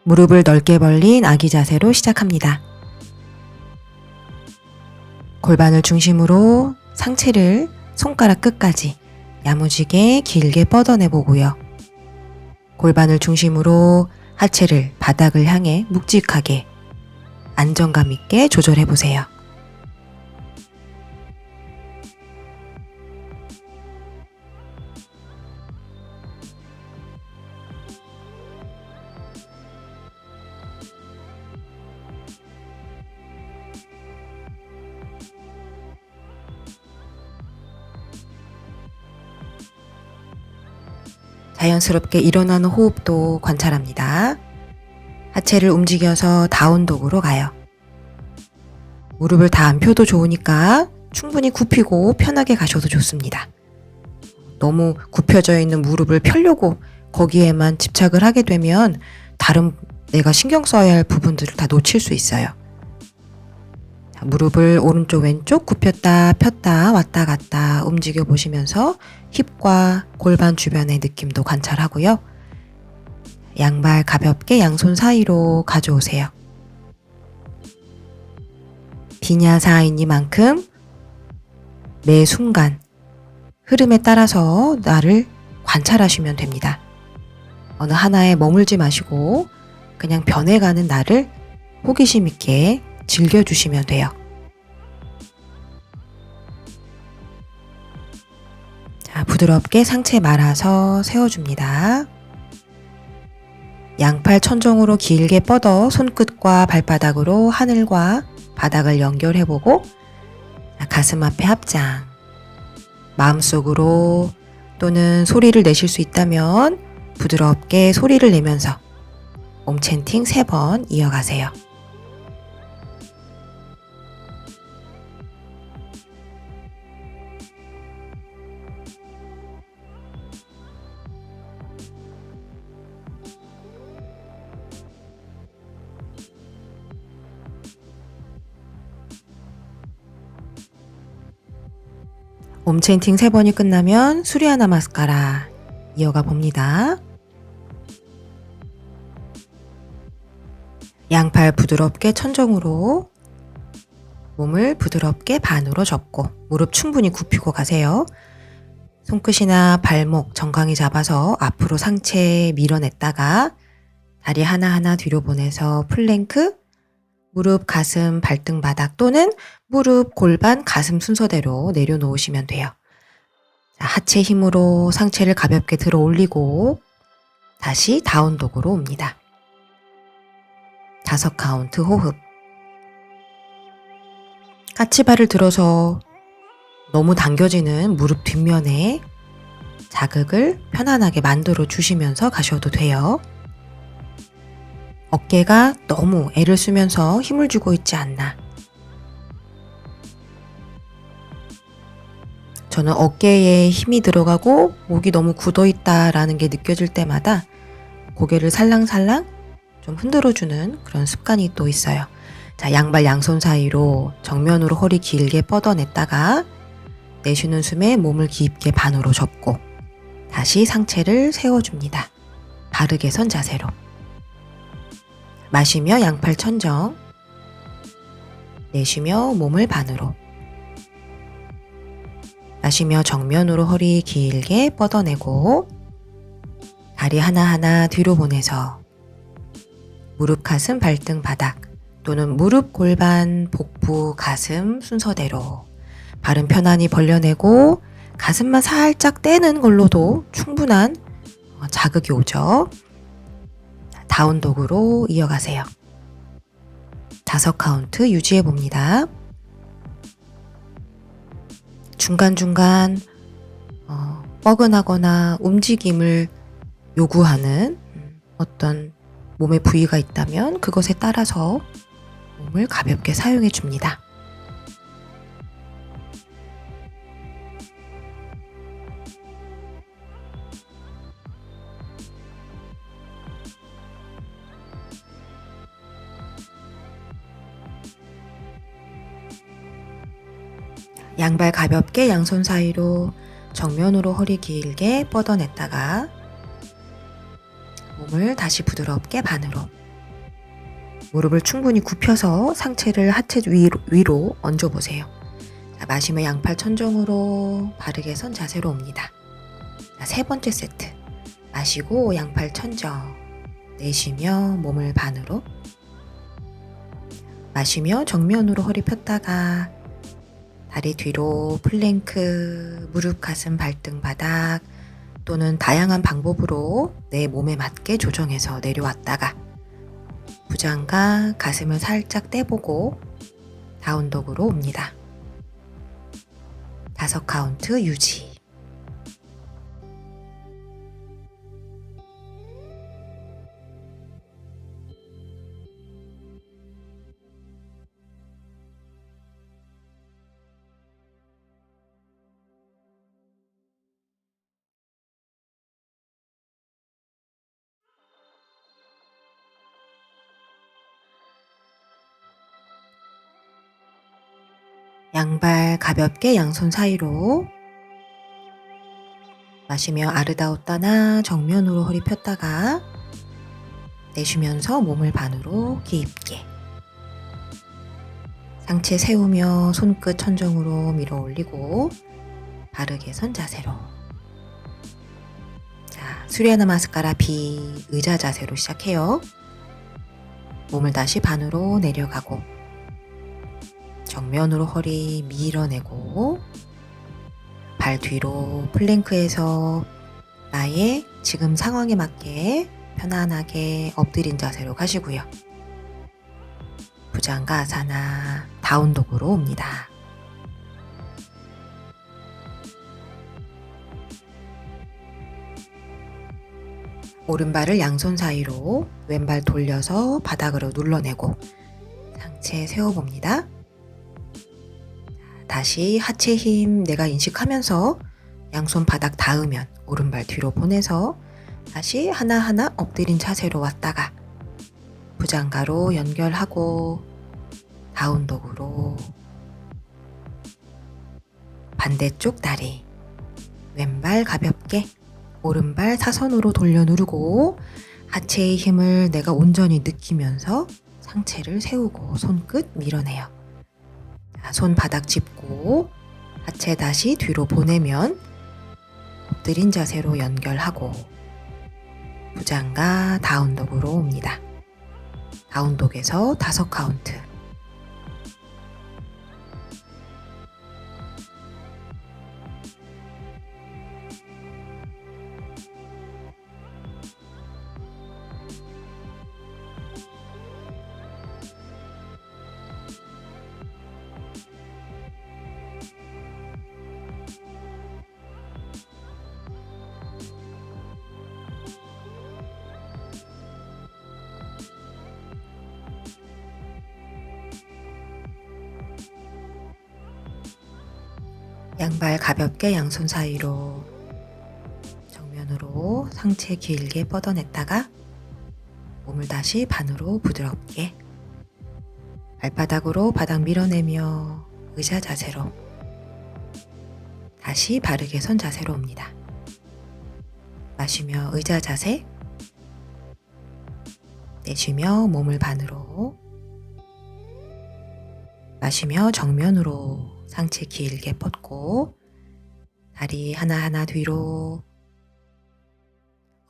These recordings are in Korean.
무릎을 넓게 벌린 아기 자세로 시작합니다. 골반을 중심으로 상체를 손가락 끝까지 야무지게 길게 뻗어내 보고요. 골반을 중심으로 하체를 바닥을 향해 묵직하게 안정감 있게 조절해 보세요. 자연스럽게 일어나는 호흡도 관찰합니다. 하체를 움직여서 다운독으로 가요. 무릎을 다 안 펴도 좋으니까 충분히 굽히고 편하게 가셔도 좋습니다. 너무 굽혀져 있는 무릎을 펴려고 거기에만 집착을 하게 되면 다른 내가 신경 써야 할 부분들을 다 놓칠 수 있어요. 자, 무릎을 오른쪽 왼쪽 굽혔다 폈다 왔다 갔다 움직여 보시면서 힙과 골반 주변의 느낌도 관찰하고요. 양발 가볍게 양손 사이로 가져오세요. 비냐사이니만큼 매 순간 흐름에 따라서 나를 관찰하시면 됩니다. 어느 하나에 머물지 마시고 그냥 변해가는 나를 호기심 있게 즐겨주시면 돼요. 자, 부드럽게 상체 말아서 세워줍니다. 양팔 천정으로 길게 뻗어 손끝과 발바닥으로 하늘과 바닥을 연결해보고 가슴 앞에 합장. 마음속으로 또는 소리를 내실 수 있다면 부드럽게 소리를 내면서 옴챈팅 3번 이어가세요. 옴챈팅 3번이 끝나면 수리아 나마스카라 이어가 봅니다. 양팔 부드럽게 천정으로 몸을 부드럽게 반으로 접고 무릎 충분히 굽히고 가세요. 손끝이나 발목 정강이 잡아서 앞으로 상체 밀어냈다가 다리 하나하나 뒤로 보내서 플랭크, 무릎, 가슴, 발등 바닥 또는 무릎, 골반, 가슴 순서대로 내려놓으시면 돼요. 자, 하체 힘으로 상체를 가볍게 들어 올리고 다시 다운독으로 옵니다. 5카운트 호흡. 까치발을 들어서 너무 당겨지는 무릎 뒷면에 자극을 편안하게 만들어 주시면서 가셔도 돼요. 어깨가 너무 애를 쓰면서 힘을 주고 있지 않나. 저는 어깨에 힘이 들어가고 목이 너무 굳어 있다라는 게 느껴질 때마다 고개를 살랑살랑 좀 흔들어주는 그런 습관이 또 있어요. 자, 양발 양손 사이로 정면으로 허리 길게 뻗어냈다가 내쉬는 숨에 몸을 깊게 반으로 접고 다시 상체를 세워줍니다. 바르게 선 자세로. 마시며 양팔 천정, 내쉬며 몸을 반으로. 마시며 정면으로 허리 길게 뻗어내고 다리 하나하나 뒤로 보내서 무릎, 가슴, 발등, 바닥 또는 무릎, 골반, 복부, 가슴 순서대로 발은 편안히 벌려내고 가슴만 살짝 떼는 걸로도 충분한 자극이 오죠. 다운독으로 이어가세요. 5카운트 유지해 봅니다. 중간중간 뻐근하거나 움직임을 요구하는 어떤 몸의 부위가 있다면 그것에 따라서 몸을 가볍게 사용해 줍니다. 양발 가볍게 양손 사이로 정면으로 허리 길게 뻗어냈다가 몸을 다시 부드럽게 반으로 무릎을 충분히 굽혀서 상체를 하체 위로 얹어보세요. 자, 마시며 양팔 천정으로 바르게 선 자세로 옵니다. 자, 세 번째 세트. 마시고 양팔 천정. 내쉬며 몸을 반으로. 마시며 정면으로 허리 폈다가 다리 뒤로 플랭크, 무릎, 가슴, 발등, 바닥 또는 다양한 방법으로 내 몸에 맞게 조정해서 내려왔다가 부장과 가슴을 살짝 떼보고 다운독으로 옵니다. 5카운트 유지. 양발 가볍게 양손 사이로 마시며 아르다우따나 정면으로 허리 폈다가 내쉬면서 몸을 반으로 깊게 상체 세우며 손끝 천정으로 밀어 올리고 바르게 선 자세로. 자, 수리야 나마스카라 비 의자 자세로 시작해요. 몸을 다시 반으로 내려가고 정면으로 허리 밀어내고 발 뒤로 플랭크에서 나의 지금 상황에 맞게 편안하게 엎드린 자세로 가시고요. 부장가 아사나 다운독으로 옵니다. 오른발을 양손 사이로 왼발 돌려서 바닥으로 눌러내고 상체 세워봅니다. 다시 하체 힘 내가 인식하면서 양손 바닥 닿으면 오른발 뒤로 보내서 다시 하나하나 엎드린 자세로 왔다가 부장가로 연결하고 다운독으로 반대쪽 다리 왼발 가볍게 오른발 사선으로 돌려 누르고 하체의 힘을 내가 온전히 느끼면서 상체를 세우고 손끝 밀어내요. 손 바닥 짚고 하체 다시 뒤로 보내면 엎드린 자세로 연결하고 부장가 다운독으로 옵니다. 다운독에서 5카운트. 양발 가볍게 양손 사이로 정면으로 상체 길게 뻗어냈다가 몸을 다시 반으로 부드럽게 발바닥으로 바닥 밀어내며 의자 자세로 다시 바르게 선 자세로 옵니다. 마시며 의자 자세, 내쉬며 몸을 반으로, 마시며 정면으로 상체 길게 뻗고 다리 하나하나 뒤로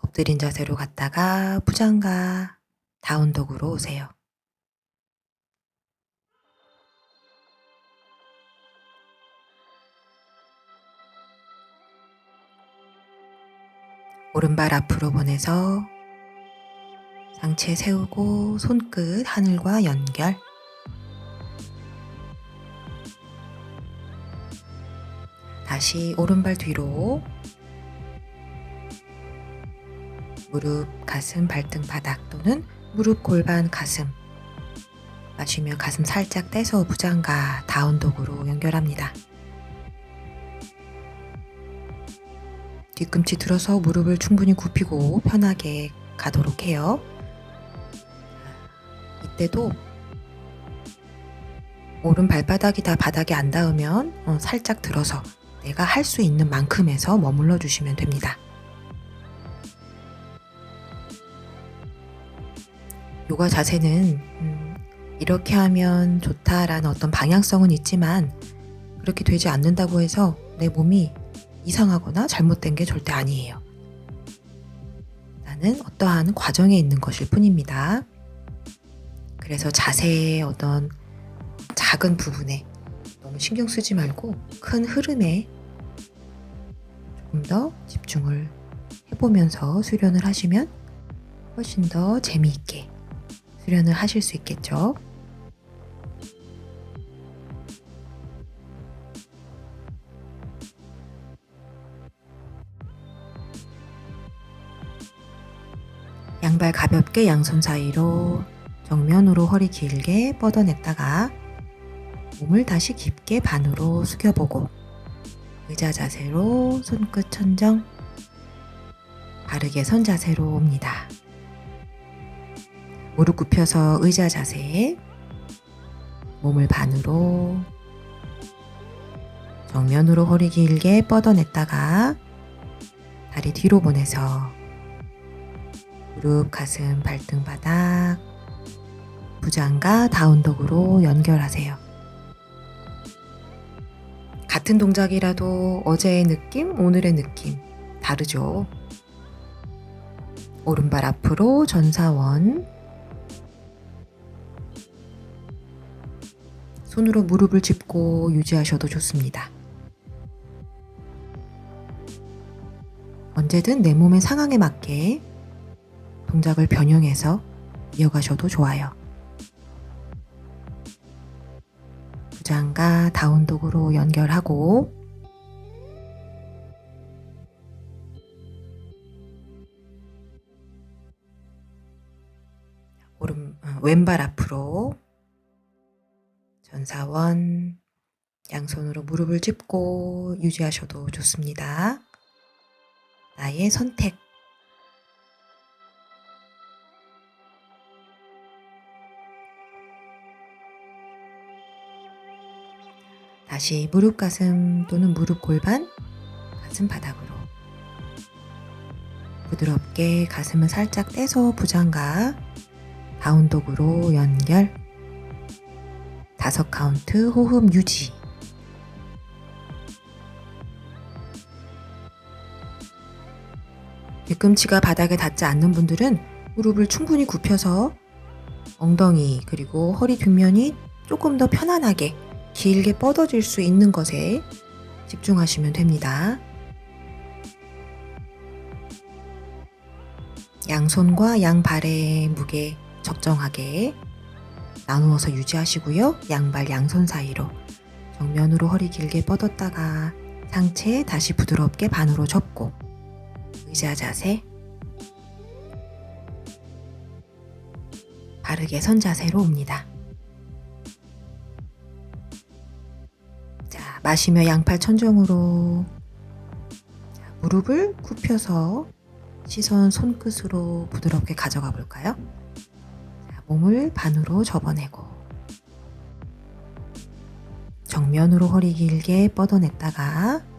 엎드린 자세로 갔다가 부장가 다운독으로 오세요. 오른발 앞으로 보내서 상체 세우고 손끝 하늘과 연결. 다시 오른발 뒤로 무릎, 가슴, 발등, 바닥 또는 무릎, 골반, 가슴. 마시며 가슴 살짝 떼서 부장가 다운독으로 연결합니다. 뒤꿈치 들어서 무릎을 충분히 굽히고 편하게 가도록 해요. 이때도 오른 발바닥이 다 바닥에 안 닿으면 살짝 들어서 내가 할 수 있는 만큼에서 머물러 주시면 됩니다. 요가 자세는 이렇게 하면 좋다라는 어떤 방향성은 있지만 그렇게 되지 않는다고 해서 내 몸이 이상하거나 잘못된 게 절대 아니에요. 나는 어떠한 과정에 있는 것일 뿐입니다. 그래서 자세의 어떤 작은 부분에 너무 신경 쓰지 말고 큰 흐름에 조금 더 집중을 해보면서 수련을 하시면 훨씬 더 재미있게 수련을 하실 수 있겠죠. 양발 가볍게 양손 사이로 정면으로 허리 길게 뻗어냈다가 몸을 다시 깊게 반으로 숙여보고 의자 자세로 손끝 천정, 바르게 선 자세로 옵니다. 무릎 굽혀서 의자 자세에 몸을 반으로 정면으로 허리 길게 뻗어냈다가 다리 뒤로 보내서 무릎, 가슴, 발등, 바닥, 부장과 다운독으로 연결하세요. 같은 동작이라도 어제의 느낌, 오늘의 느낌 다르죠? 오른발 앞으로 전사원, 손으로 무릎을 짚고 유지하셔도 좋습니다. 언제든 내 몸의 상황에 맞게 동작을 변형해서 이어가셔도 좋아요. 부장과 다운독으로 연결하고 왼발 앞으로 전사원, 양손으로 무릎을 짚고 유지하셔도 좋습니다. 나의 선택. 다시 무릎 가슴 또는 무릎 골반, 가슴 바닥으로 부드럽게 가슴을 살짝 떼서 부장과 다운독으로 연결. 5카운트 호흡 유지. 뒤꿈치가 바닥에 닿지 않는 분들은 무릎을 충분히 굽혀서 엉덩이 그리고 허리 뒷면이 조금 더 편안하게 길게 뻗어질 수 있는 것에 집중하시면 됩니다. 양손과 양발의 무게 적정하게 나누어서 유지하시고요. 양발 양손 사이로 정면으로 허리 길게 뻗었다가 상체 다시 부드럽게 반으로 접고 의자 자세, 바르게 선 자세로 옵니다. 자, 마시며 양팔 천정으로 무릎을 굽혀서 시선 손끝으로 부드럽게 가져가 볼까요? 자, 몸을 반으로 접어내고 정면으로 허리 길게 뻗어냈다가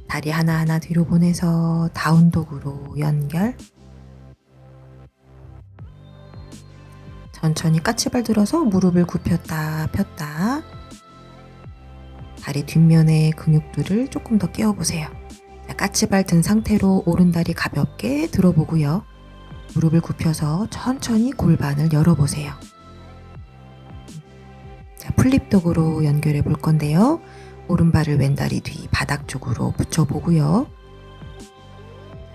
다리 하나하나 뒤로 보내서 다운독으로 연결. 천천히 까치발 들어서 무릎을 굽혔다 폈다. 다리 뒷면의 근육들을 조금 더 깨워보세요. 자, 까치발 든 상태로 오른다리 가볍게 들어보고요. 무릎을 굽혀서 천천히 골반을 열어보세요. 자, 플립독으로 연결해 볼 건데요. 오른발을 왼다리 뒤 바닥 쪽으로 붙여보고요.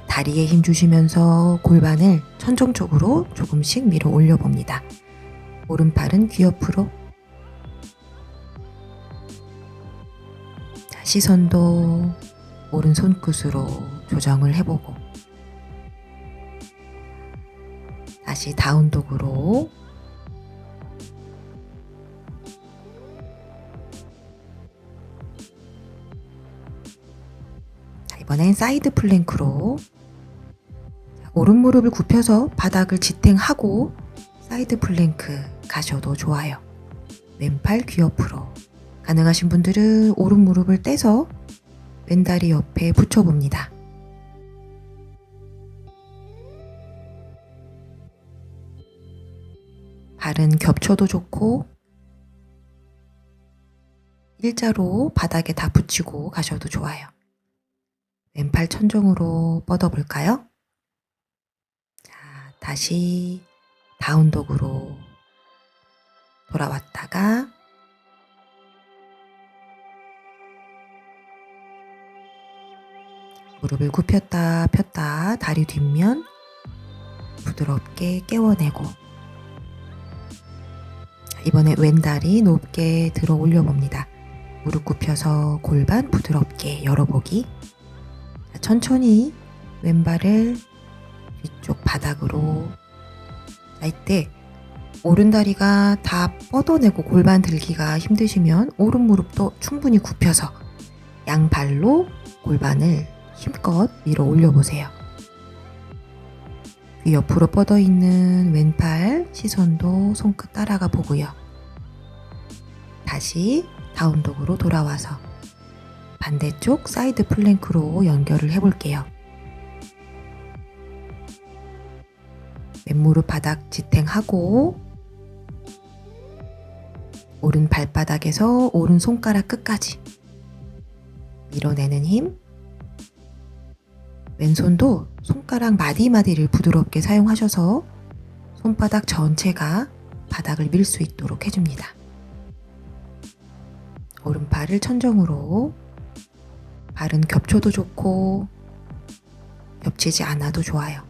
다리에 힘 주시면서 골반을 천정 쪽으로 조금씩 밀어 올려봅니다. 오른팔은 귀 옆으로. 자, 시선도 오른 손끝으로 조정을 해보고 다시 다운독으로 이번엔 사이드 플랭크로 오른 무릎을 굽혀서 바닥을 지탱하고 사이드 플랭크 가셔도 좋아요. 왼팔 귀 옆으로. 가능하신 분들은 오른 무릎을 떼서 왼다리 옆에 붙여봅니다. 발은 겹쳐도 좋고 일자로 바닥에 다 붙이고 가셔도 좋아요. 왼팔 천정으로 뻗어볼까요? 자, 다시 다운독으로 돌아왔다가 무릎을 굽혔다 폈다 다리 뒷면 부드럽게 깨워내고 이번에 왼다리 높게 들어 올려봅니다. 무릎 굽혀서 골반 부드럽게 열어보기. 천천히 왼발을 뒤쪽 바닥으로. 이때 오른다리가 다 뻗어내고 골반 들기가 힘드시면 오른 무릎도 충분히 굽혀서 양발로 골반을 힘껏 밀어 올려보세요. 귀 옆으로 뻗어있는 왼팔 시선도 손끝 따라가 보고요. 다시 다운독으로 돌아와서 반대쪽 사이드 플랭크로 연결을 해볼게요. 왼무릎 바닥 지탱하고 오른 발바닥에서 오른 손가락 끝까지 밀어내는 힘. 왼손도 손가락 마디마디를 부드럽게 사용하셔서 손바닥 전체가 바닥을 밀 수 있도록 해줍니다. 오른팔을 천정으로. 발은 겹쳐도 좋고 겹치지 않아도 좋아요.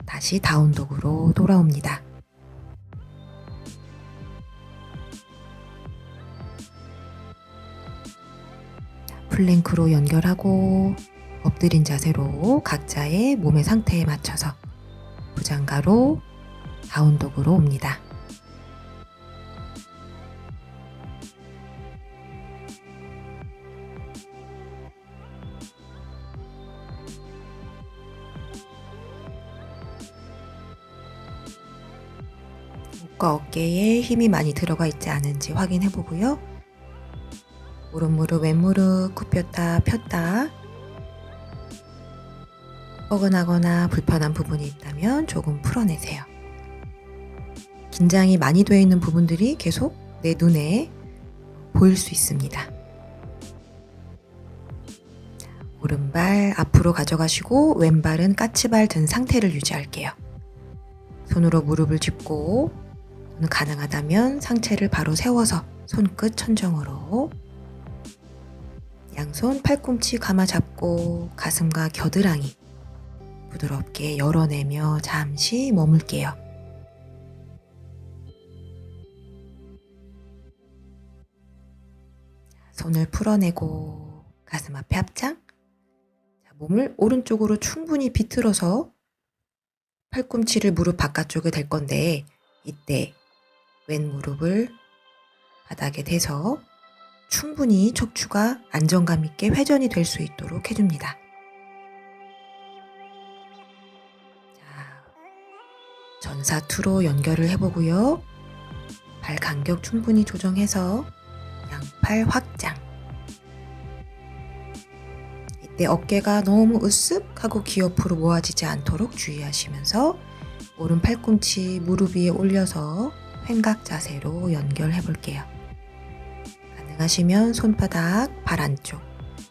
다시 다운독으로 돌아옵니다. 플랭크로 연결하고 엎드린 자세로 각자의 몸의 상태에 맞춰서 부장가로 다운독으로 옵니다. 목과 어깨에 힘이 많이 들어가 있지 않은지 확인해 보고요. 오른무릎 왼무릎 굽혔다 폈다. 뻐근하거나 불편한 부분이 있다면 조금 풀어내세요. 긴장이 많이 되어 있는 부분들이 계속 내 눈에 보일 수 있습니다. 오른발 앞으로 가져가시고 왼발은 까치발 든 상태를 유지할게요. 손으로 무릎을 짚고 가능하다면 상체를 바로 세워서 손끝 천정으로 양손 팔꿈치 감아 잡고 가슴과 겨드랑이 부드럽게 열어내며 잠시 머물게요. 손을 풀어내고 가슴 앞에 합장. 몸을 오른쪽으로 충분히 비틀어서 팔꿈치를 무릎 바깥쪽에 댈 건데 이때 왼 무릎을 바닥에 대서 충분히 척추가 안정감 있게 회전이 될 수 있도록 해줍니다. 자, 전사투로 연결을 해보고요. 발 간격 충분히 조정해서 양팔 확장. 이때 어깨가 너무 으쓱하고 귀 옆으로 모아지지 않도록 주의하시면서 오른 팔꿈치 무릎 위에 올려서 횡각 자세로 연결해 볼게요. 가능하시면 손바닥 발 안쪽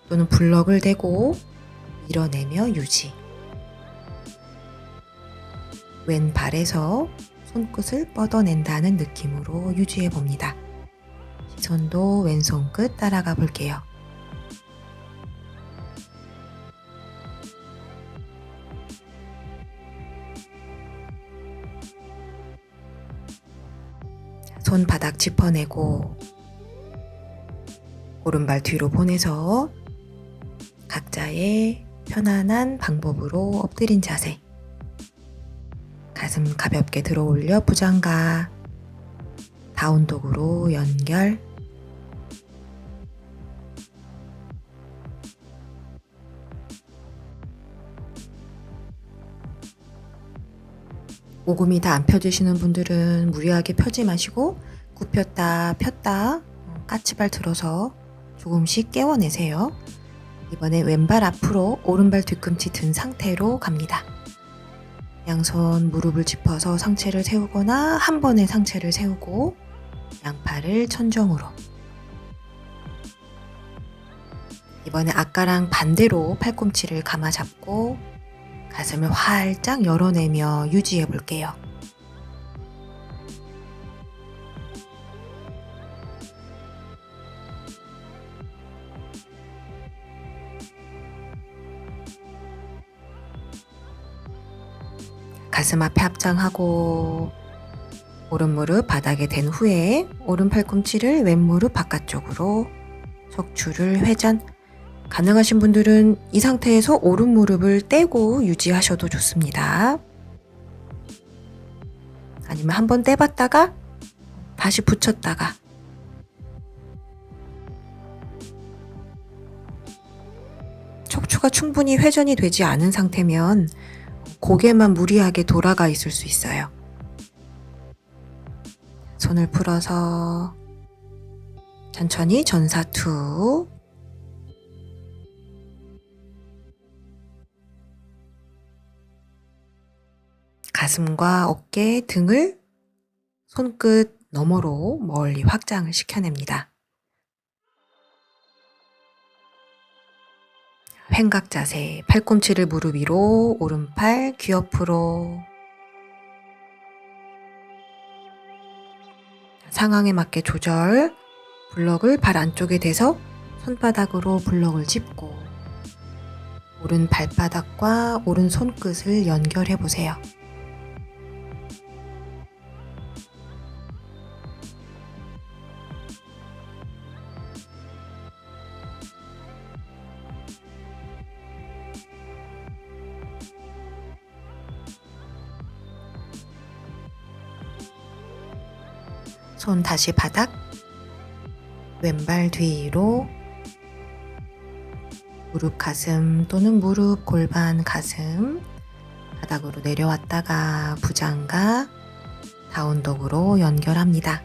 또는 블럭을 대고 밀어내며 유지. 왼 발에서 손끝을 뻗어낸다는 느낌으로 유지해 봅니다. 시선도 왼손 끝 따라가 볼게요. 손바닥 짚어내고 오른발 뒤로 보내서 각자의 편안한 방법으로 엎드린 자세. 가슴 가볍게 들어 올려 부장가. 다운독으로 연결. 오금이 다 안 펴지시는 분들은 무리하게 펴지 마시고 굽혔다 폈다 까치발 들어서 조금씩 깨워내세요. 이번에 왼발 앞으로 오른발 뒤꿈치 든 상태로 갑니다. 양손 무릎을 짚어서 상체를 세우거나 한 번에 상체를 세우고 양팔을 천정으로. 이번에 아까랑 반대로 팔꿈치를 감아 잡고 가슴을 활짝 열어내며 유지해 볼게요. 가슴 앞에 합장하고 오른 무릎 바닥에 댄 후에 오른 팔꿈치를 왼 무릎 바깥쪽으로 척추를 회전. 가능하신 분들은 이 상태에서 오른 무릎을 떼고 유지하셔도 좋습니다. 아니면 한번 떼봤다가 다시 붙였다가. 척추가 충분히 회전이 되지 않은 상태면 고개만 무리하게 돌아가 있을 수 있어요. 손을 풀어서 천천히 전사투. 가슴과 어깨, 등을 손끝 너머로 멀리 확장을 시켜냅니다. 횡각 자세, 팔꿈치를 무릎 위로, 오른팔 귀 옆으로. 상황에 맞게 조절. 블럭을 발 안쪽에 대서 손바닥으로 블럭을 짚고 오른 발바닥과 오른 손끝을 연결해 보세요. 손 다시 바닥, 왼발 뒤로, 무릎 가슴 또는 무릎 골반 가슴, 바닥으로 내려왔다가 부장과 다운독으로 연결합니다.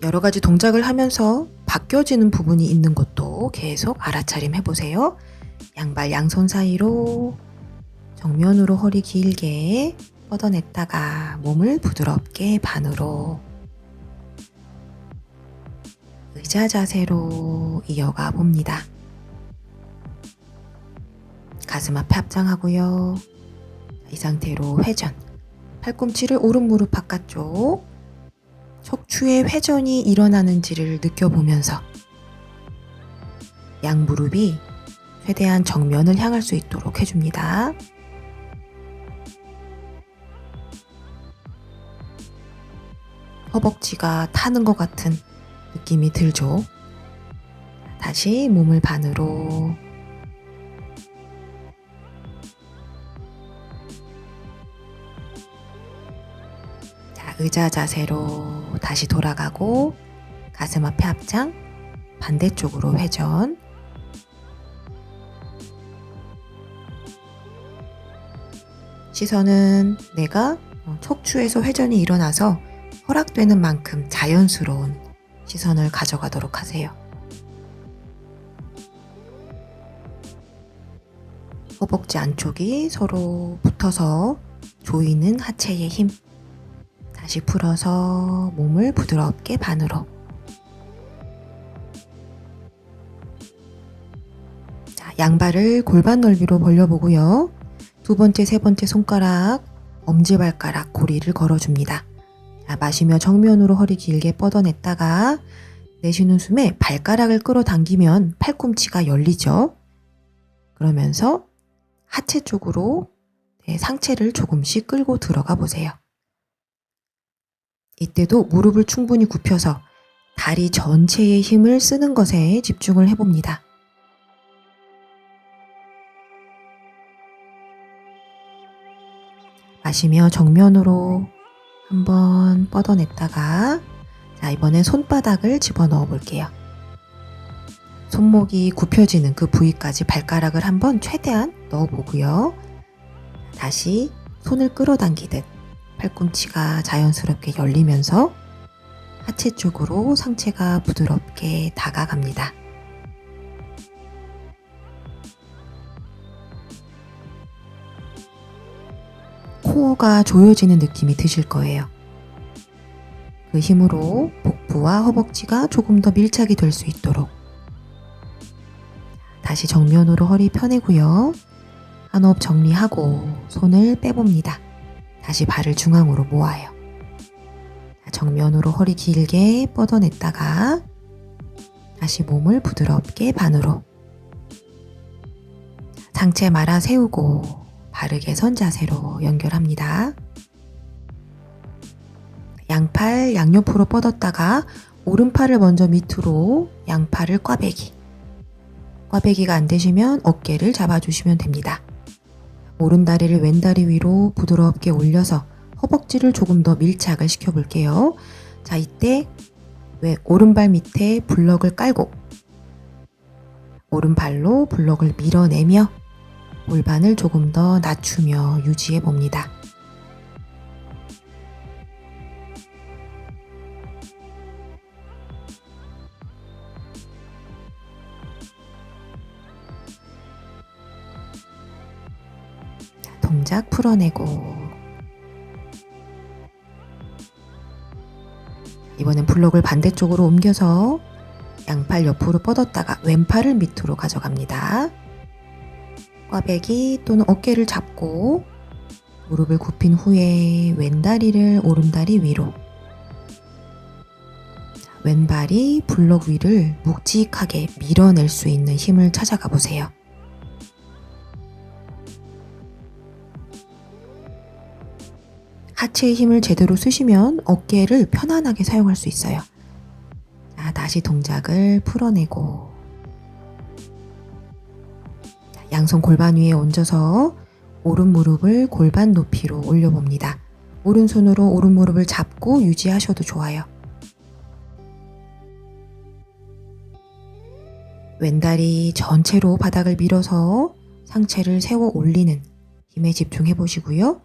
여러 가지 동작을 하면서 바뀌어지는 부분이 있는 것도 계속 알아차림 해보세요. 양발 양손 사이로 정면으로 허리 길게 뻗어냈다가 몸을 부드럽게 반으로 의자 자세로 이어가 봅니다. 가슴 앞에 합장하고요. 이 상태로 회전. 팔꿈치를 오른 무릎 바깥쪽. 척추의 회전이 일어나는지를 느껴보면서 양 무릎이 최대한 정면을 향할 수 있도록 해줍니다. 허벅지가 타는 것 같은 느낌이 들죠? 다시 몸을 반으로. 의자 자세로 다시 돌아가고 가슴 앞에 합장, 반대쪽으로 회전. 시선은 내가 척추에서 회전이 일어나서 허락되는 만큼 자연스러운 시선을 가져가도록 하세요. 허벅지 안쪽이 서로 붙어서 조이는 하체의 힘. 다시 풀어서 몸을 부드럽게 반으로. 자, 양발을 골반 넓이로 벌려보고요. 두 번째, 세 번째 손가락, 엄지발가락, 고리를 걸어줍니다. 자, 마시며 정면으로 허리 길게 뻗어냈다가 내쉬는 숨에 발가락을 끌어당기면 팔꿈치가 열리죠. 그러면서 하체 쪽으로 상체를 조금씩 끌고 들어가 보세요. 이때도 무릎을 충분히 굽혀서 다리 전체의 힘을 쓰는 것에 집중을 해봅니다. 마시며 정면으로 한번 뻗어냈다가 자, 이번엔 손바닥을 집어넣어 볼게요. 손목이 굽혀지는 그 부위까지 발가락을 한번 최대한 넣어보고요. 다시 손을 끌어당기듯 팔꿈치가 자연스럽게 열리면서 하체 쪽으로 상체가 부드럽게 다가갑니다. 코어가 조여지는 느낌이 드실 거예요. 그 힘으로 복부와 허벅지가 조금 더 밀착이 될 수 있도록 다시 정면으로 허리 펴내고요. 한 호흡 정리하고 손을 빼봅니다. 다시 발을 중앙으로 모아요. 정면으로 허리 길게 뻗어냈다가 다시 몸을 부드럽게 반으로 상체 말아 세우고 바르게 선 자세로 연결합니다. 양팔 양옆으로 뻗었다가 오른팔을 먼저 밑으로 양팔을 꽈배기. 꽈배기가 안 되시면 어깨를 잡아주시면 됩니다. 오른다리를 왼다리 위로 부드럽게 올려서 허벅지를 조금 더 밀착을 시켜볼게요. 자, 이때 오른발 밑에 블럭을 깔고 오른발로 블럭을 밀어내며 골반을 조금 더 낮추며 유지해 봅니다. 동작 풀어내고 이번엔 블럭을 반대쪽으로 옮겨서 양팔 옆으로 뻗었다가 왼팔을 밑으로 가져갑니다. 꽈배기 또는 어깨를 잡고 무릎을 굽힌 후에 왼다리를 오른다리 위로 왼발이 블럭 위를 묵직하게 밀어낼 수 있는 힘을 찾아가 보세요. 하체의 힘을 제대로 쓰시면 어깨를 편안하게 사용할 수 있어요. 자, 다시 동작을 풀어내고 양손 골반 위에 얹어서 오른 무릎을 골반 높이로 올려봅니다. 오른손으로 오른 무릎을 잡고 유지하셔도 좋아요. 왼다리 전체로 바닥을 밀어서 상체를 세워 올리는 힘에 집중해 보시고요.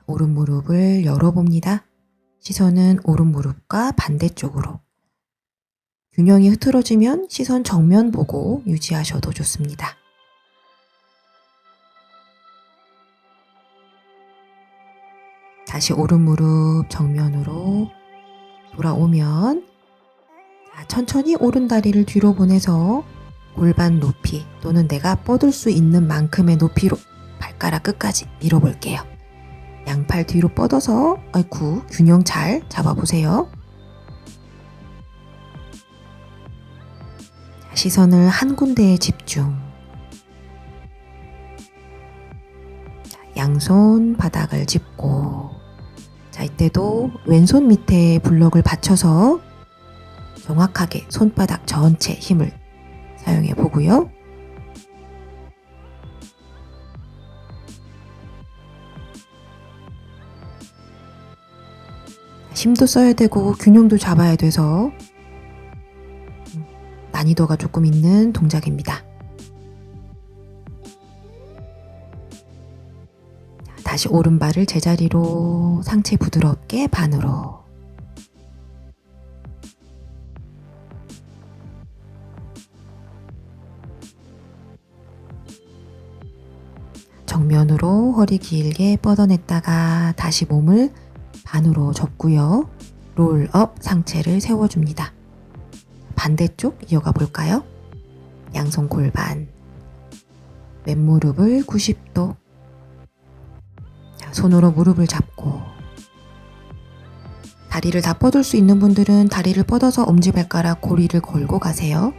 오른 무릎을 열어봅니다. 시선은 오른 무릎과 반대쪽으로. 균형이 흐트러지면 시선 정면 보고 유지하셔도 좋습니다. 다시 오른 무릎 정면으로 돌아오면 천천히 오른 다리를 뒤로 보내서 골반 높이 또는 내가 뻗을 수 있는 만큼의 높이로 발가락 끝까지 밀어볼게요. 양팔 뒤로 뻗어서 균형 잘 잡아보세요. 시선을 한 군데에 집중. 양손 바닥을 짚고 자, 이때도 왼손 밑에 블럭을 받쳐서 정확하게 손바닥 전체 힘을 사용해 보고요. 힘도 써야 되고 균형도 잡아야 돼서 난이도가 조금 있는 동작입니다. 다시 오른발을 제자리로 상체 부드럽게 반으로 정면으로 허리 길게 뻗어냈다가 다시 몸을 반으로 접고요. 롤업 상체를 세워줍니다. 반대쪽 이어가 볼까요? 양손 골반 왼무릎을 90도 손으로 무릎을 잡고 다리를 다 뻗을 수 있는 분들은 다리를 뻗어서 엄지발가락 고리를 걸고 가세요.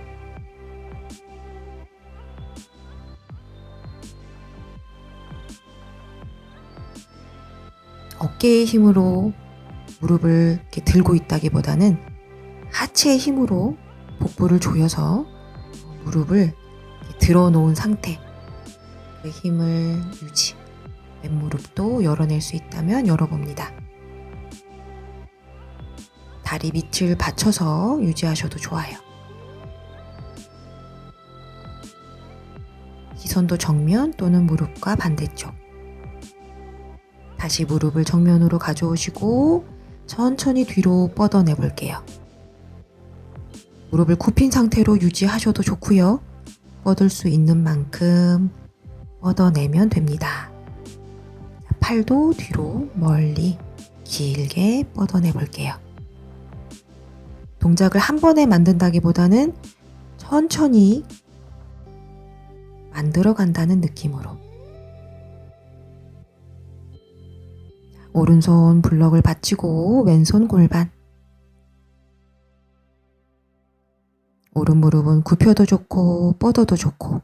어깨의 힘으로 무릎을 이렇게 들고 있다기보다는 하체의 힘으로 복부를 조여서 무릎을 들어 놓은 상태, 그 힘을 유지. 왼무릎도 열어낼 수 있다면 열어봅니다. 다리 밑을 받쳐서 유지하셔도 좋아요. 시선도 정면 또는 무릎과 반대쪽. 다시 무릎을 정면으로 가져오시고 천천히 뒤로 뻗어내 볼게요. 무릎을 굽힌 상태로 유지하셔도 좋고요. 뻗을 수 있는 만큼 뻗어내면 됩니다. 팔도 뒤로 멀리 길게 뻗어내 볼게요. 동작을 한 번에 만든다기보다는 천천히 만들어 간다는 느낌으로. 오른손 블럭을 받치고 왼손 골반. 오른 무릎은 굽혀도 좋고 뻗어도 좋고,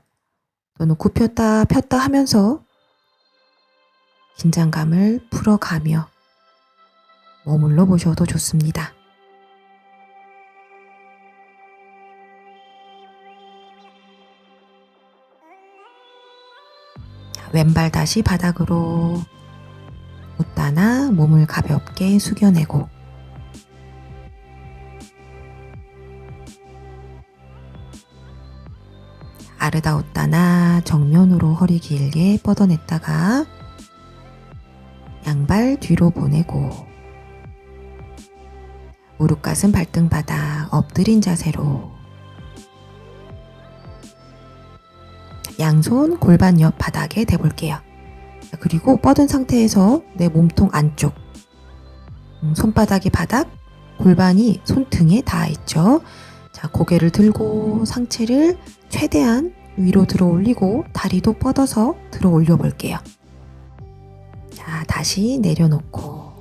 또는 굽혔다 폈다 하면서 긴장감을 풀어가며 머물러 보셔도 좋습니다. 왼발 다시 바닥으로 웃다나 몸을 가볍게 숙여내고, 아르다 웃다나 정면으로 허리 길게 뻗어냈다가 양발 뒤로 보내고, 무릎 가슴 발등 바닥 엎드린 자세로 양손 골반 옆 바닥에 대볼게요. 그리고 뻗은 상태에서 내 몸통 안쪽, 손바닥이 바닥, 골반이 손등에 닿아 있죠. 자, 고개를 들고 상체를 최대한 위로 들어 올리고 다리도 뻗어서 들어 올려 볼게요. 자, 다시 내려놓고,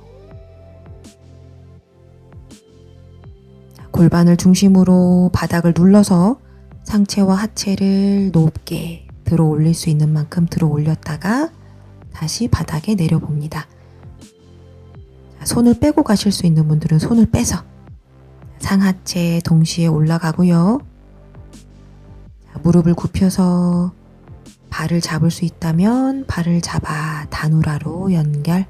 자, 골반을 중심으로 바닥을 눌러서 상체와 하체를 높게 들어 올릴 수 있는 만큼 들어 올렸다가 다시 바닥에 내려봅니다. 자, 손을 빼고 가실 수 있는 분들은 손을 빼서 상하체 동시에 올라가고요. 자, 무릎을 굽혀서 발을 잡을 수 있다면 발을 잡아 다누라로 연결.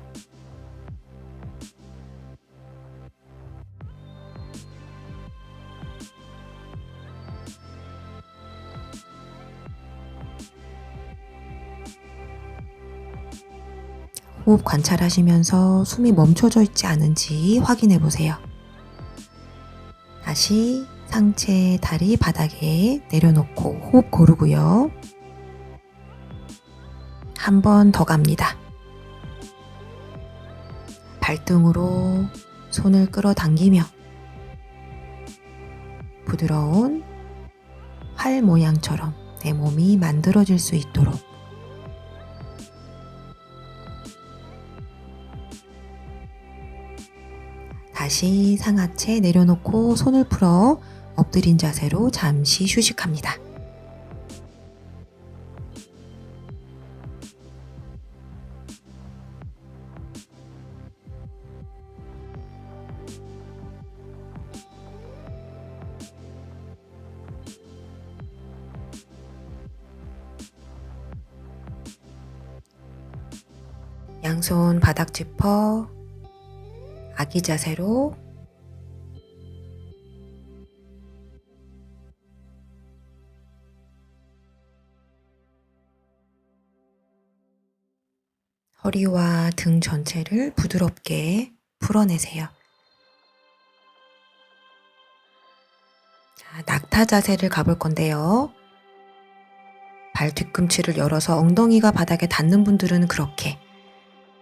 호흡 관찰하시면서 숨이 멈춰져 있지 않은지 확인해 보세요. 다시 상체, 다리 바닥에 내려놓고 호흡 고르고요. 한 번 더 갑니다. 발등으로 손을 끌어당기며 부드러운 활 모양처럼 내 몸이 만들어질 수 있도록, 다시 상하체 내려놓고 손을 풀어 엎드린 자세로 잠시 휴식합니다. 양손 바닥 짚어 아기 자세로 허리와 등 전체를 부드럽게 풀어내세요. 자, 낙타 자세를 가볼 건데요. 발 뒤꿈치를 열어서 엉덩이가 바닥에 닿는 분들은 그렇게,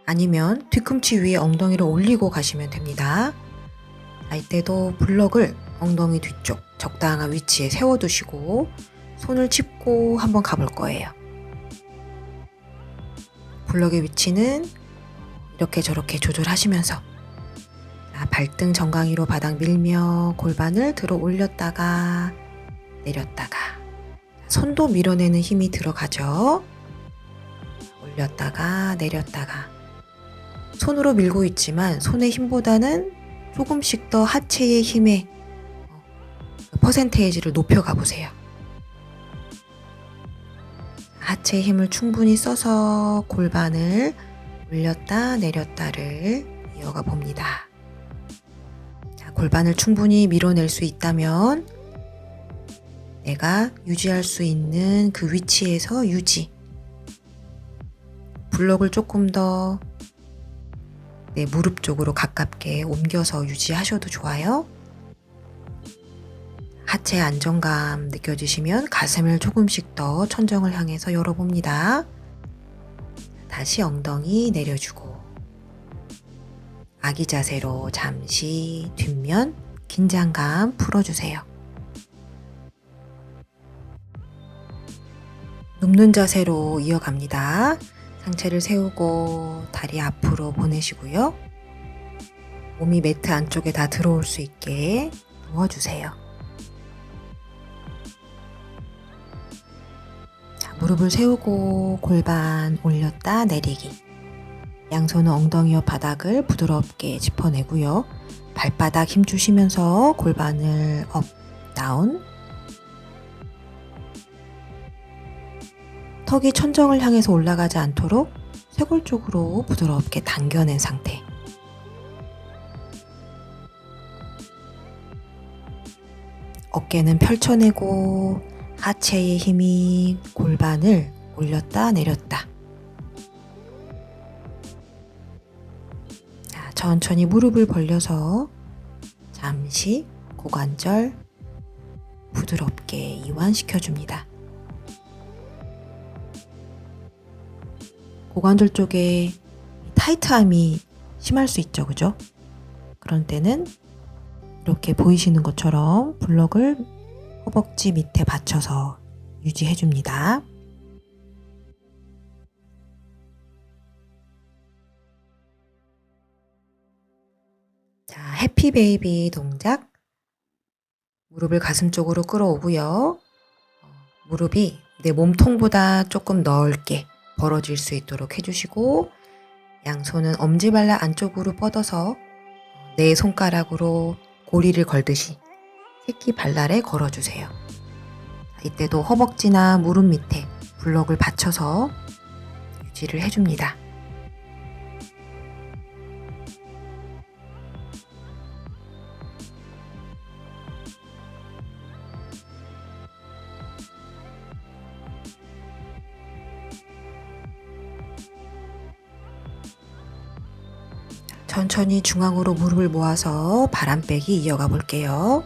아니면 뒤꿈치 위에 엉덩이를 올리고 가시면 됩니다. 자, 이때도 블럭을 엉덩이 뒤쪽 적당한 위치에 세워두시고 손을 짚고 한번 가볼 거예요. 블럭의 위치는 이렇게 저렇게 조절하시면서, 자, 발등 정강이로 바닥 밀며 골반을 들어 올렸다가 내렸다가, 손도 밀어내는 힘이 들어가죠. 올렸다가 내렸다가, 손으로 밀고 있지만 손의 힘보다는 조금씩 더 하체의 힘의 퍼센테이지를 높여가 보세요. 하체의 힘을 충분히 써서 골반을 올렸다 내렸다를 이어가 봅니다. 자, 골반을 충분히 밀어낼 수 있다면 내가 유지할 수 있는 그 위치에서 유지. 블럭을 조금 더 네, 무릎 쪽으로 가깝게 옮겨서 유지하셔도 좋아요. 하체 안정감 느껴지시면 가슴을 조금씩 더 천정을 향해서 열어봅니다. 다시 엉덩이 내려주고 아기 자세로 잠시 뒷면 긴장감 풀어주세요. 눕는 자세로 이어갑니다. 상체를 세우고 다리 앞으로 보내시고요. 몸이 매트 안쪽에 다 들어올 수 있게 누워주세요. 자, 무릎을 세우고 골반 올렸다 내리기. 양손은 엉덩이 옆 바닥을 부드럽게 짚어내고요. 발바닥 힘 주시면서 골반을 업, 다운. 턱이 천정을 향해서 올라가지 않도록 쇄골 쪽으로 부드럽게 당겨낸 상태. 어깨는 펼쳐내고 하체의 힘이 골반을 올렸다 내렸다. 자, 천천히 무릎을 벌려서 잠시 고관절 부드럽게 이완시켜줍니다. 고관절 쪽에 타이트함이 심할 수 있죠, 그죠? 그런 때는 이렇게 보이시는 것처럼 블럭을 허벅지 밑에 받쳐서 유지해줍니다. 자, 해피 베이비 동작. 무릎을 가슴 쪽으로 끌어오고요. 무릎이 내 몸통보다 조금 넓게 벌어질 수 있도록 해주시고 양손은 엄지발라 안쪽으로 뻗어서 네 손가락으로 고리를 걸듯이 새끼 발날에 걸어주세요. 이때도 허벅지나 무릎 밑에 블럭을 받쳐서 유지를 해줍니다. 천천히 중앙으로 무릎을 모아서 바람 빼기 이어가 볼게요.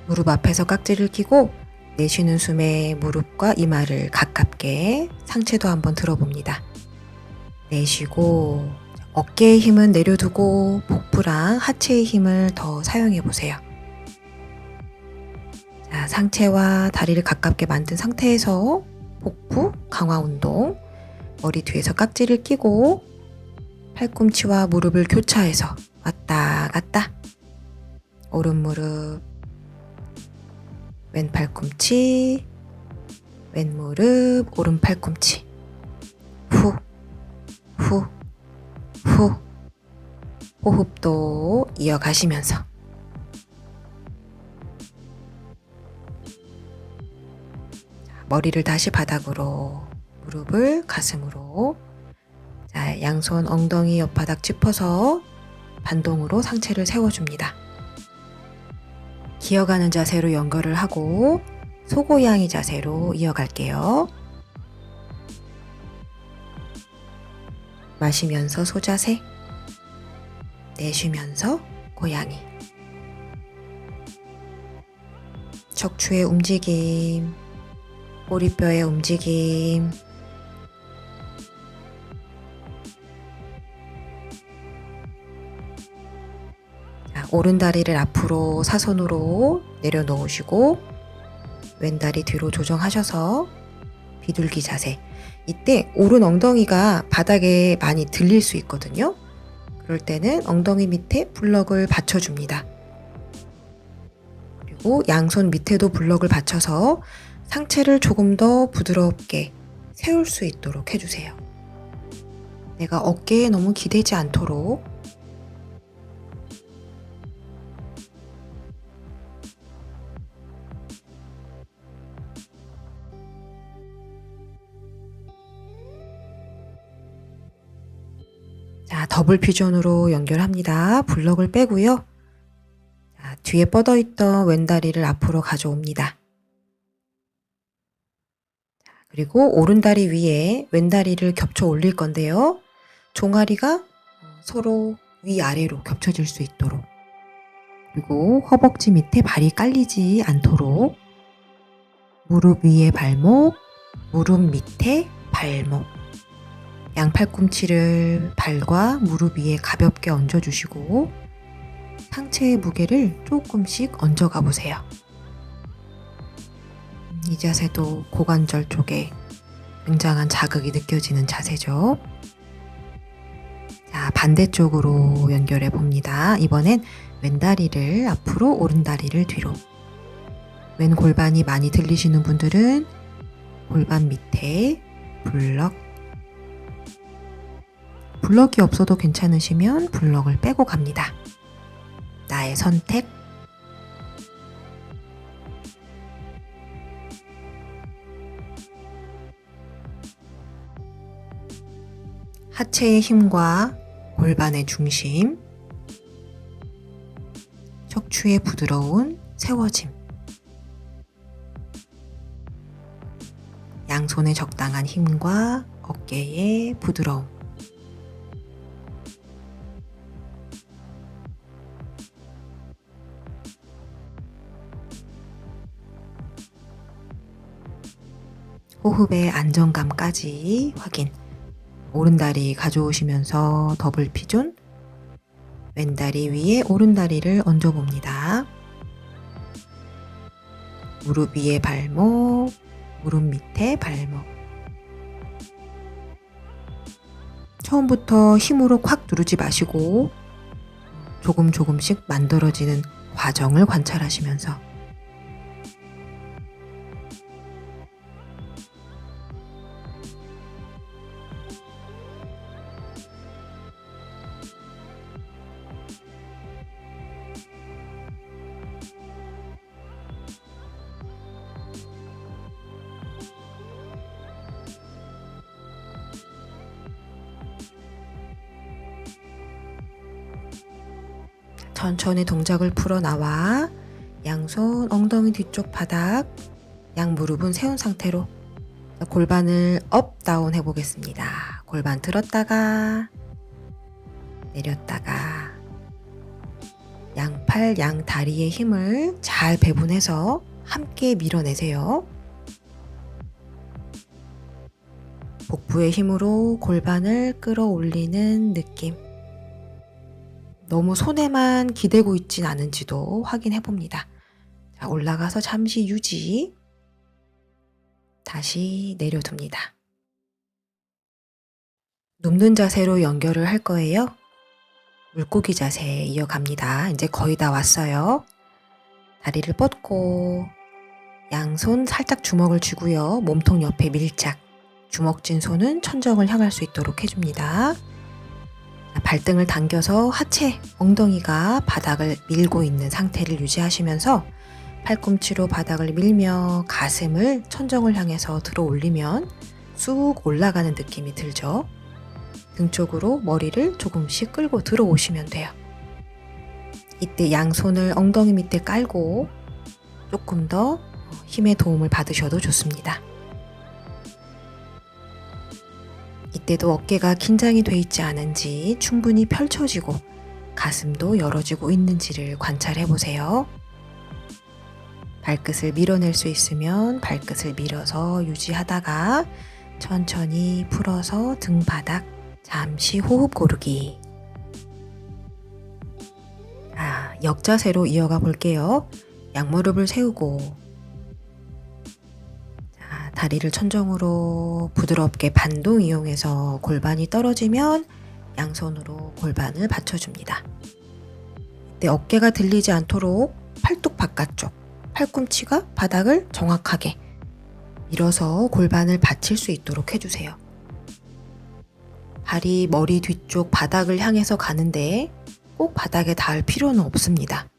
무릎 앞에서 깍지를 끼고 내쉬는 숨에 무릎과 이마를 가깝게 상체도 한번 들어봅니다. 내쉬고 어깨의 힘은 내려두고 복부랑 하체의 힘을 더 사용해 보세요. 자, 상체와 다리를 가깝게 만든 상태에서 복부 강화 운동, 머리 뒤에서 깍지를 끼고 팔꿈치와 무릎을 교차해서 왔다 갔다. 오른 무릎, 왼 팔꿈치, 왼 무릎, 오른 팔꿈치. 후, 후, 후. 호흡도 이어가시면서. 머리를 다시 바닥으로, 무릎을 가슴으로. 자, 양손 엉덩이 옆바닥 짚어서 반동으로 상체를 세워줍니다. 기어가는 자세로 연결을 하고 소고양이 자세로 이어갈게요. 마시면서 소자세, 내쉬면서 고양이. 척추의 움직임, 꼬리뼈의 움직임. 오른 다리를 앞으로 사선으로 내려놓으시고 왼다리 뒤로 조정하셔서 비둘기 자세. 이때 오른 엉덩이가 바닥에 많이 들릴 수 있거든요. 그럴 때는 엉덩이 밑에 블럭을 받쳐줍니다. 그리고 양손 밑에도 블럭을 받쳐서 상체를 조금 더 부드럽게 세울 수 있도록 해주세요. 내가 어깨에 너무 기대지 않도록. 자, 더블 퓨전으로 연결합니다. 블럭을 빼고요. 자, 뒤에 뻗어있던 왼다리를 앞으로 가져옵니다. 자, 그리고 오른다리 위에 왼다리를 겹쳐 올릴 건데요. 종아리가 서로 위아래로 겹쳐질 수 있도록, 그리고 허벅지 밑에 발이 깔리지 않도록 무릎 위에 발목, 무릎 밑에 발목, 양 팔꿈치를 발과 무릎 위에 가볍게 얹어주시고 상체의 무게를 조금씩 얹어가 보세요. 이 자세도 고관절 쪽에 굉장한 자극이 느껴지는 자세죠. 자, 반대쪽으로 연결해 봅니다. 이번엔 왼다리를 앞으로, 오른다리를 뒤로. 왼 골반이 많이 들리시는 분들은 골반 밑에 블럭, 블럭이 없어도 괜찮으시면 블럭을 빼고 갑니다. 나의 선택. 하체의 힘과 골반의 중심, 척추의 부드러운 세워짐, 양손의 적당한 힘과 어깨의 부드러움, 호흡의 안정감까지 확인. 오른다리 가져오시면서 더블 피존, 왼다리 위에 오른다리를 얹어봅니다. 무릎 위에 발목, 무릎 밑에 발목. 처음부터 힘으로 콱 누르지 마시고 조금씩 만들어지는 과정을 관찰하시면서 천천히 동작을 풀어 나와 양손 엉덩이 뒤쪽 바닥, 양 무릎은 세운 상태로 골반을 업 다운 해보겠습니다. 골반 들었다가 내렸다가 양팔 양 다리의 힘을 잘 배분해서 함께 밀어내세요. 복부의 힘으로 골반을 끌어올리는 느낌. 너무 손에만 기대고 있진 않은지도 확인해 봅니다. 자, 올라가서 잠시 유지. 다시 내려둡니다. 눕는 자세로 연결을 할 거예요. 물고기 자세 이어갑니다. 이제 거의 다 왔어요. 다리를 뻗고 양손 살짝 주먹을 쥐고요. 몸통 옆에 밀착. 주먹 쥔 손은 천정을 향할 수 있도록 해줍니다. 발등을 당겨서 하체, 엉덩이가 바닥을 밀고 있는 상태를 유지하시면서 팔꿈치로 바닥을 밀며 가슴을 천정을 향해서 들어 올리면 쑥 올라가는 느낌이 들죠. 등 쪽으로 머리를 조금씩 끌고 들어오시면 돼요. 이때 양손을 엉덩이 밑에 깔고 조금 더 힘의 도움을 받으셔도 좋습니다. 이때도 어깨가 긴장이 돼 있지 않은지 충분히 펼쳐지고 가슴도 열어지고 있는지를 관찰해 보세요. 발끝을 밀어낼 수 있으면 발끝을 밀어서 유지하다가 천천히 풀어서 등 바닥 잠시 호흡 고르기. 역자세로 이어가 볼게요. 양무릎을 세우고 다리를 천정으로 부드럽게 반동 이용해서 골반이 떨어지면 양손으로 골반을 받쳐줍니다. 이때 어깨가 들리지 않도록 팔뚝 바깥쪽, 팔꿈치가 바닥을 정확하게 밀어서 골반을 받칠 수 있도록 해주세요. 발이 머리 뒤쪽 바닥을 향해서 가는데 꼭 바닥에 닿을 필요는 없습니다.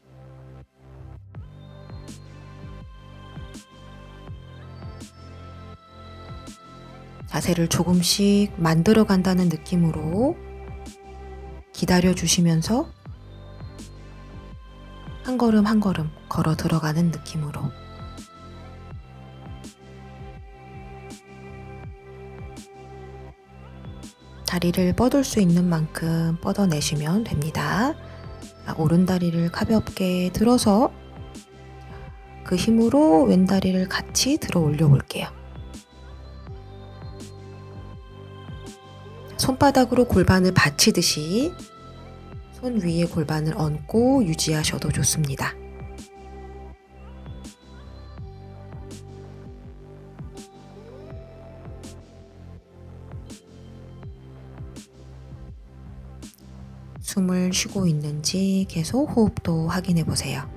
자세를 조금씩 만들어 간다는 느낌으로 기다려 주시면서 한 걸음 한 걸음 걸어 들어가는 느낌으로 다리를 뻗을 수 있는 만큼 뻗어내시면 됩니다. 오른 다리를 가볍게 들어서 그 힘으로 왼 다리를 같이 들어 올려 볼게요. 손바닥으로 골반을 받치듯이 손 위에 골반을 얹고 유지하셔도 좋습니다. 숨을 쉬고 있는지 계속 호흡도 확인해 보세요.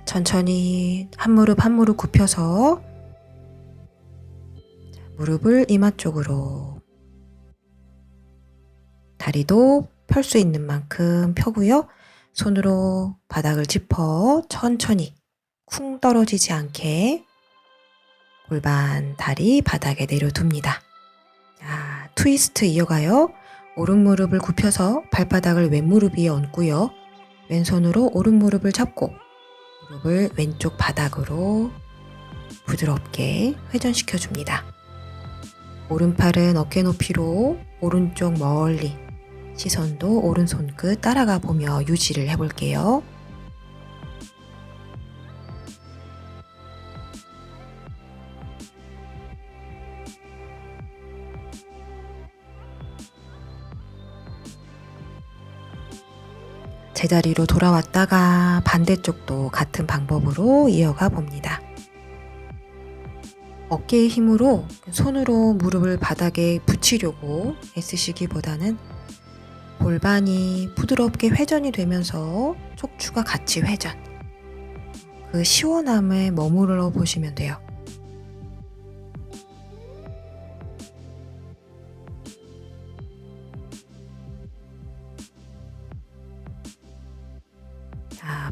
천천히 한 무릎 한 무릎 굽혀서 무릎을 이마 쪽으로, 다리도 펼 수 있는 만큼 펴고요. 손으로 바닥을 짚어 천천히 쿵 떨어지지 않게 골반, 다리 바닥에 내려둡니다. 트위스트 이어가요. 오른 무릎을 굽혀서 발바닥을 왼 무릎 위에 얹고요. 왼손으로 오른 무릎을 잡고 무릎을 왼쪽 바닥으로 부드럽게 회전시켜 줍니다. 오른팔은 어깨 높이로 오른쪽 멀리, 시선도 오른손 끝 따라가 보며 유지를 해볼게요. 제자리로 돌아왔다가 반대쪽도 같은 방법으로 이어가 봅니다. 어깨의 힘으로 손으로 무릎을 바닥에 붙이려고 애쓰시기보다는 골반이 부드럽게 회전이 되면서 척추가 같이 회전, 그 시원함에 머무르러 보시면 돼요.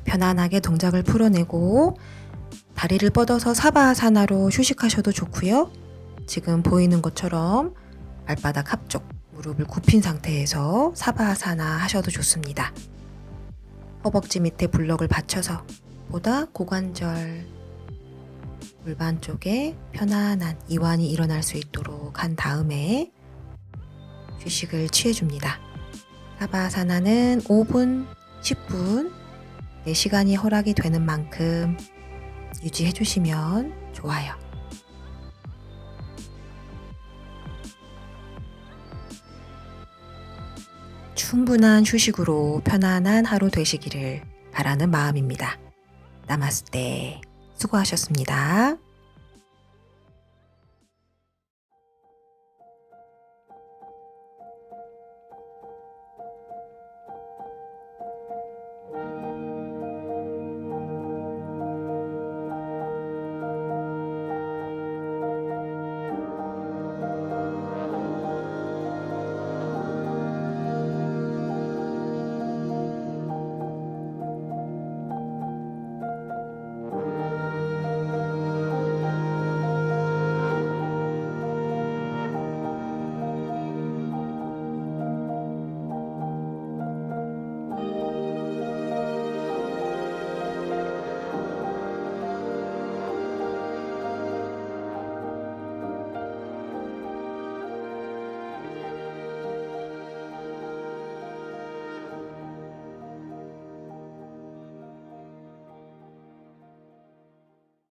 편안하게 동작을 풀어내고 다리를 뻗어서 사바아사나로 휴식하셔도 좋고요. 지금 보이는 것처럼 발바닥 앞쪽 무릎을 굽힌 상태에서 사바아사나 하셔도 좋습니다. 허벅지 밑에 블럭을 받쳐서 보다 고관절, 골반 쪽에 편안한 이완이 일어날 수 있도록 한 다음에 휴식을 취해줍니다. 사바아사나는 5분, 10분 내 시간이 허락이 되는 만큼 유지해 주시면 좋아요. 충분한 휴식으로 편안한 하루 되시기를 바라는 마음입니다. 나마스테. 수고하셨습니다.